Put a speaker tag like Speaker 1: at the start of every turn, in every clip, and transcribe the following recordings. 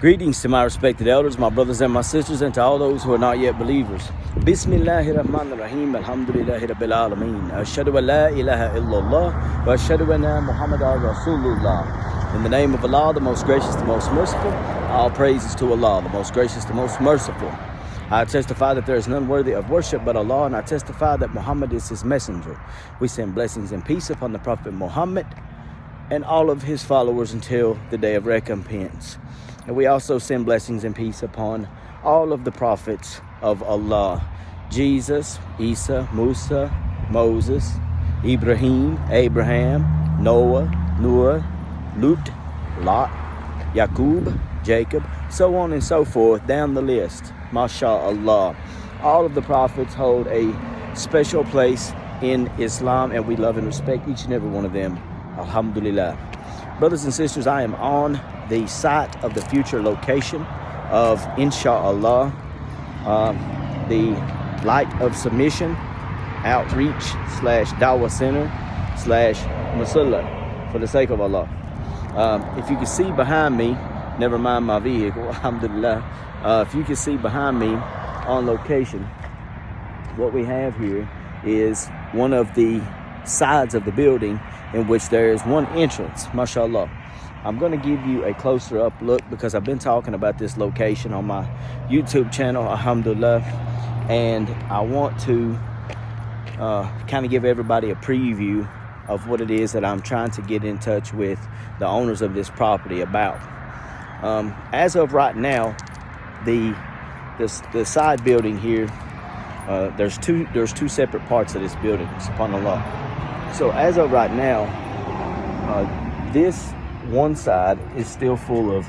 Speaker 1: Greetings to my respected elders, my brothers and my sisters, and to all those who are not yet believers. Bismillahirrahmanirrahim. Alhamdulillahi Rabbil Alameen. Ashhadu an la ilaha illallah wa ashhadu anna Muhammadan Rasulullah. In the name of Allah, the most gracious, the most merciful, all praises to Allah, the most gracious, the most merciful. I testify that there is none worthy of worship but Allah, and I testify that Muhammad is his messenger. We send blessings and peace upon the Prophet Muhammad and all of his followers until the day of recompense. And we also send blessings and peace upon all of the prophets of Allah. Jesus, Isa, Musa, Moses, Ibrahim, Abraham, Noah, Noah, Lut, Lot, Yaqub, Jacob, so on and so forth down the list. MashaAllah. All of the prophets hold a special place in Islam, and we love and respect each and every one of them. Alhamdulillah. Brothers and sisters, I am on the site of the future location of, inshallah, the Light of Submission Outreach / Dawa Center / MUSULLAH, for the sake of Allah. If you can see behind me, never mind my vehicle, alhamdulillah, if you can see behind me on location, what we have here is one of the sides of the building in which there is one entrance, mashallah. I'm going to give you a closer up look because I've been talking about this location on my YouTube channel, alhamdulillah, and I want to kind of give everybody a preview of what it is that I'm trying to get in touch with the owners of this property about. As of right now, the side building here, there's two separate parts of this building, subhanallah. So as of right now, this one side is still full of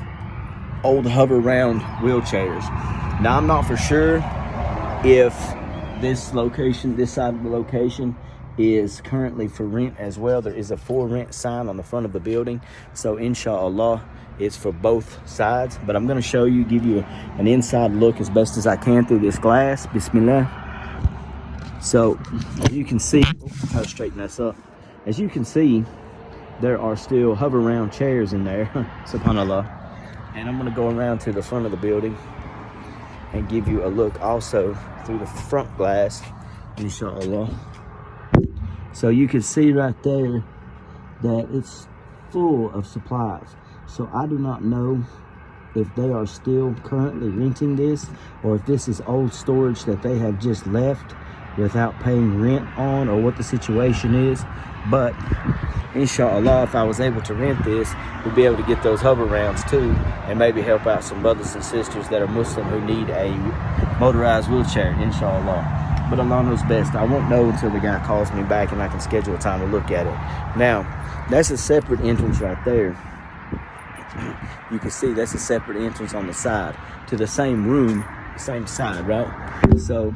Speaker 1: old hover round wheelchairs. Now I'm not for sure if this side of the location is currently for rent as well. There is a for rent sign on the front of the building, so inshallah it's for both sides. But I'm going to show you, give you an inside look as best as I can through this glass. Bismillah. So as you can see, try to straighten this up. As you can see, there are still hover round chairs in there, subhanallah. And I'm going to go around to the front of the building and give you a look also through the front glass, inshallah. So you can see right there that it's full of supplies. So I do not know if they are still currently renting this or if this is old storage that they have just left without paying rent on, or what the situation is. But inshallah, if I was able to rent this, we'll be able to get those hover rounds too, and maybe help out some brothers and sisters that are Muslim who need a motorized wheelchair, inshallah. But Allah knows best. I won't know until the guy calls me back and I can schedule a time to look at it. Now, that's a separate entrance right there. You can see that's a separate entrance on the side to the same room, same side, right? So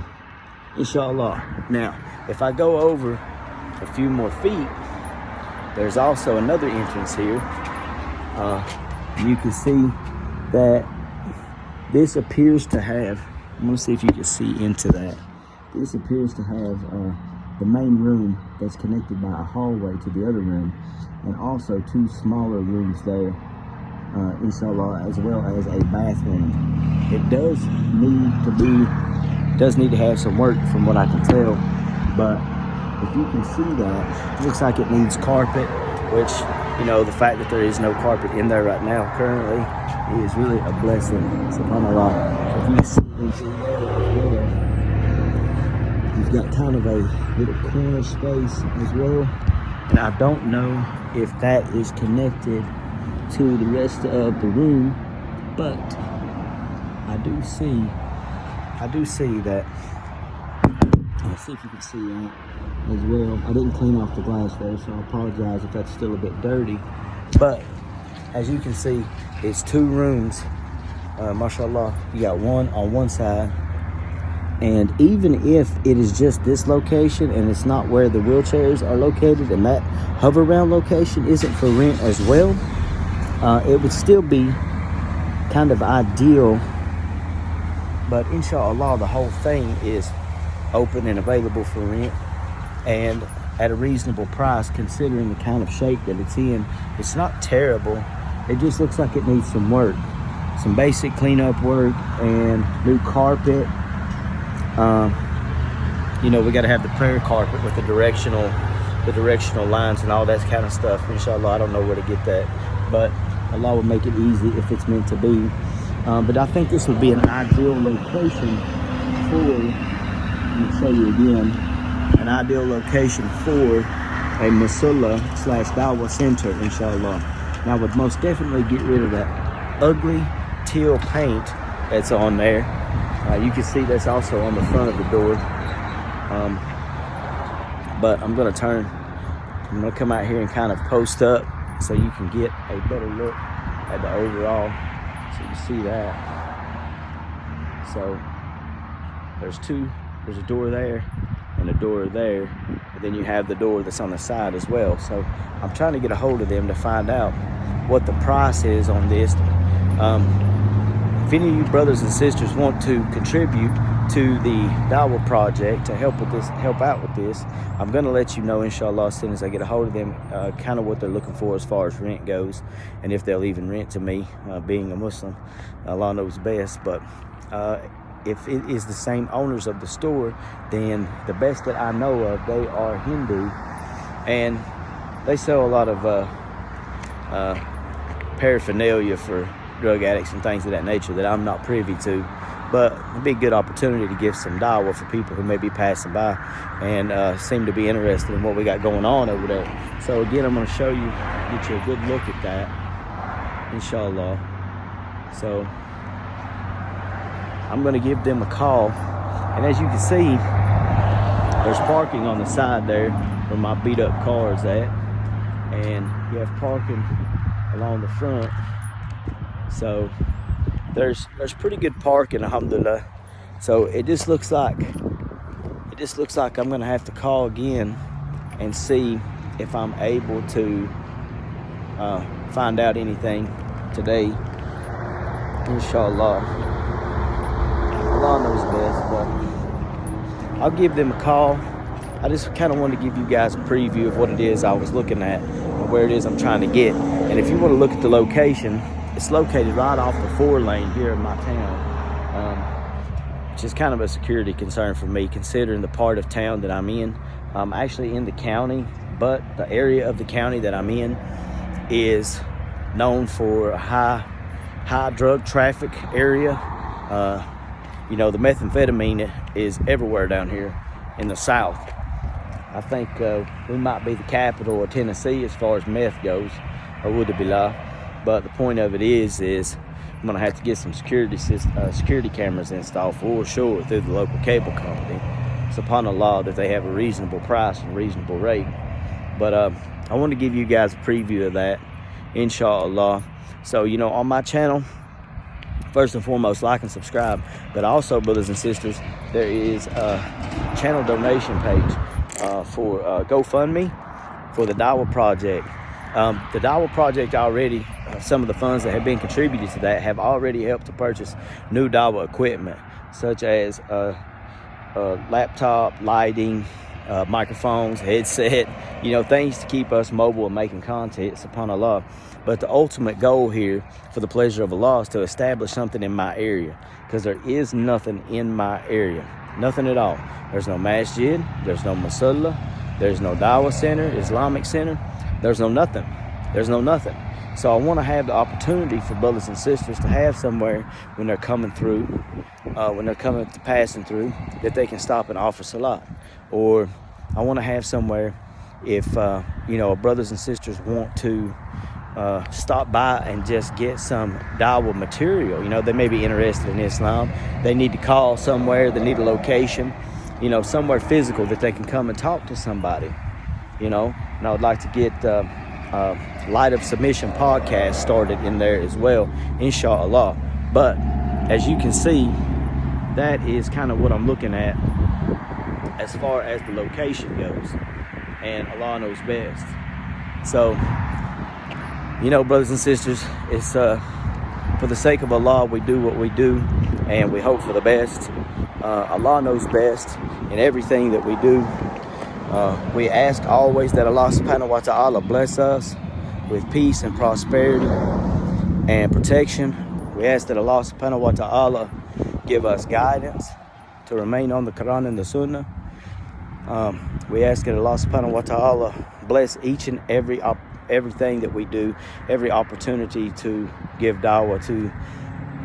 Speaker 1: inshallah. Now, if I go over a few more feet, there's also another entrance here. You can see that this appears to have, I'm going to see if you can see into that. This appears to have the main room that's connected by a hallway to the other room, and also two smaller rooms there, inshallah, as well as a bathroom. It does need to have some work from what I can tell, but if you can see that, it looks like it needs carpet, which, you know, the fact that there is no carpet in there right now currently is really a blessing, subhanallah. If you see into there, you've got kind of a little corner space as well, and I don't know if that is connected to the rest of the room, but I do see that. Let's see if you can see that as well. I didn't clean off the glass there, so I apologize if that's still a bit dirty. But as you can see, it's two rooms. Mashallah, you got one on one side. And even if it is just this location and it's not where the wheelchairs are located, and that hover round location isn't for rent as well, it would still be kind of ideal. But inshallah, the whole thing is open and available for rent, and at a reasonable price considering the kind of shape that it's in. It's not terrible. It just looks like it needs some work. some basic cleanup work and new carpet. You know, we got to have the prayer carpet with the directional lines and all that kind of stuff. Inshallah, I don't know where to get that, but Allah will make it easy if it's meant to be. But I think this would be an ideal location for, let me show you again, an ideal location for a MUSULLAH / Dawa Center, inshallah. Now, I would most definitely get rid of that ugly teal paint that's on there. You can see that's also on the front of the door. But I'm gonna come out here and kind of post up so you can get a better look at the overall. So you see that. So there's a door there and a door there, and then you have the door that's on the side as well. So I'm trying to get a hold of them to find out what the price is on this. If any of you brothers and sisters want to contribute to the Dawa project to help out with this, I'm going to let you know, inshallah, as soon as I get a hold of them, kind of what they're looking for as far as rent goes, and if they'll even rent to me, being a Muslim. Allah knows best. But if it is the same owners of the store, then the best that I know of, they are Hindu, and they sell a lot of paraphernalia for drug addicts and things of that nature that I'm not privy to. But it'd be a good opportunity to give some dawah for people who may be passing by and seem to be interested in what we got going on over there. So again, I'm going to show you, get you a good look at that, inshallah. So I'm going to give them a call, and as you can see, there's parking on the side there where my beat up car is at, and you have parking along the front. So there's pretty good parking, alhamdulillah. So it just looks like I'm gonna have to call again and see if I'm able to find out anything today, inshallah. Allah knows best, but I'll give them a call. I just kind of want to give you guys a preview of what it is I was looking at and where it is I'm trying to get. And if you want to look at the location, it's located right off the 4-lane here in my town, which is kind of a security concern for me, considering the part of town that I'm in. I'm actually in the county, but the area of the county that I'm in is known for a high drug traffic area. You know, the methamphetamine is everywhere down here in the South. I think we might be the capital of Tennessee as far as meth goes, or would it be la? But the point of it is I'm gonna have to get some security cameras installed for sure through the local cable company. It's upon the law that they have a reasonable price and a reasonable rate. But I want to give you guys a preview of that, inshallah. So, you know, on my channel, first and foremost, like and subscribe. But also, brothers and sisters, there is a channel donation page for GoFundMe for the Dawa project. The Dawa project already, some of the funds that have been contributed to that have already helped to purchase new Dawa equipment, such as laptop, lighting, microphones, headset, you know, things to keep us mobile and making content, subhanAllah. But the ultimate goal here, for the pleasure of Allah, is to establish something in my area, because there is nothing in my area, nothing at all. There's no Masjid, there's no MUSULLAH, there's no Dawa Center, Islamic Center. There's no nothing. There's no nothing. So I want to have the opportunity for brothers and sisters to have somewhere when they're coming through, passing through, that they can stop and offer salat. Or I want to have somewhere if, you know, brothers and sisters want to stop by and just get some dawah material. You know, they may be interested in Islam. They need to call somewhere. They need a location, you know, somewhere physical that they can come and talk to somebody, you know. And I would like to get Light of Submission podcast started in there as well, inshallah. But as you can see, that is kind of what I'm looking at as far as the location goes, and Allah knows best. So, you know, brothers and sisters, it's for the sake of Allah we do what we do, and we hope for the best. Allah knows best in everything that we do. We ask always that Allah subhanahu wa ta'ala bless us with peace and prosperity and protection, We ask that Allah subhanahu wa ta'ala give us guidance to remain on the Quran and the Sunnah. We ask that Allah subhanahu wa ta'ala bless each and everything that we do, every opportunity to give dawah to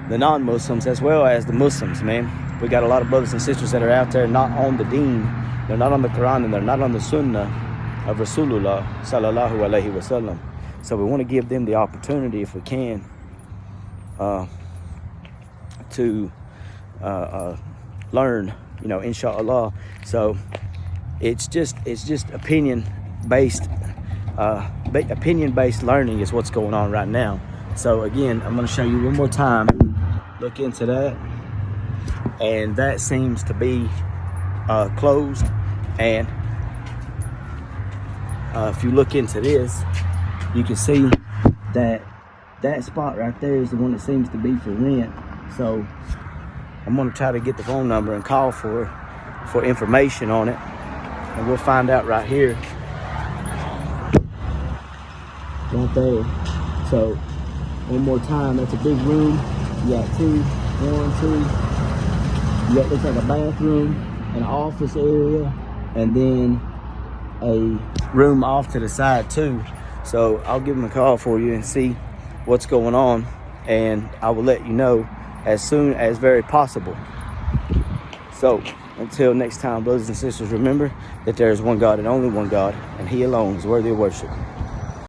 Speaker 1: the non-Muslims as well as the Muslims, man. We got a lot of brothers and sisters that are out there not on the deen, they're not on the Quran, and they're not on the Sunnah of Rasulullah sallallahu alaihi wasallam. So we want to give them the opportunity, if we can, to learn, inshallah. So it's just opinion-based learning is what's going on right now. So again, I'm going to show you one more time. Look into that, and that seems to be closed. And if you look into this, you can see that spot right there is the one that seems to be for rent. So I'm going to try to get the phone number and call for information on it, and we'll find out right here, right there. So one more time, that's a big room. You got two. You got, looks like a bathroom, an office area, and then a room off to the side too. So I'll give them a call for you and see what's going on, and I will let you know as soon as very possible. So until next time, brothers and sisters, remember that there is one God and only one God, and He alone is worthy of worship.